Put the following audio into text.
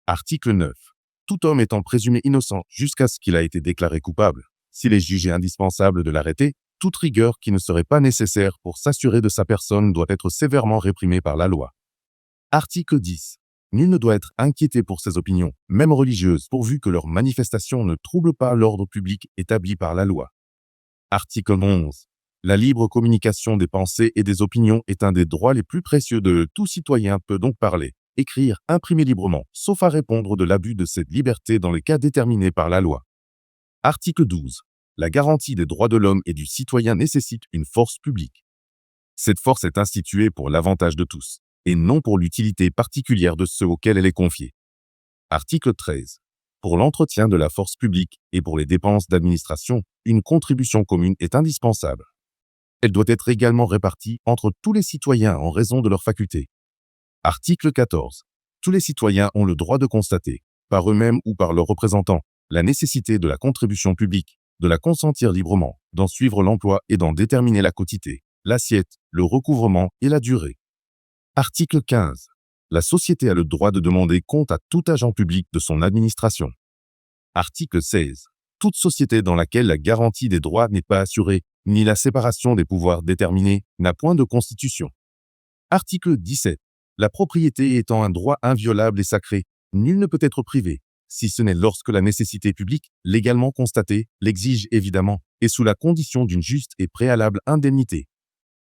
Article 9. Tout homme étant présumé innocent jusqu'à ce qu'il a été déclaré coupable, s'il est jugé indispensable de l'arrêter, toute rigueur qui ne serait pas nécessaire pour s'assurer de sa personne doit être sévèrement réprimée par la loi. Article 10. Nul ne doit être inquiété pour ses opinions, même religieuses, pourvu que leurs manifestations ne troublent pas l'ordre public établi par la loi. Article 11. La libre communication des pensées et des opinions est un des droits les plus précieux de tout citoyen peut donc parler, écrire, imprimer librement, sauf à répondre de l'abus de cette liberté dans les cas déterminés par la loi. Article 12. La garantie des droits de l'homme et du citoyen nécessite une force publique. Cette force est instituée pour l'avantage de tous, et non pour l'utilité particulière de ceux auxquels elle est confiée. Article 13. Pour l'entretien de la force publique et pour les dépenses d'administration, une contribution commune est indispensable. Elle doit être également répartie entre tous les citoyens en raison de leurs facultés. Article 14. Tous les citoyens ont le droit de constater, par eux-mêmes ou par leurs représentants, la nécessité de la contribution publique, de la consentir librement, d'en suivre l'emploi et d'en déterminer la quotité, l'assiette, le recouvrement et la durée. Article 15. La société a le droit de demander compte à tout agent public de son administration. Article 16. Toute société dans laquelle la garantie des droits n'est pas assurée, ni la séparation des pouvoirs déterminée, n'a point de constitution. Article 17. La propriété étant un droit inviolable et sacré, nul ne peut être privé, si ce n'est lorsque la nécessité publique, légalement constatée, l'exige évidemment, et sous la condition d'une juste et préalable indemnité.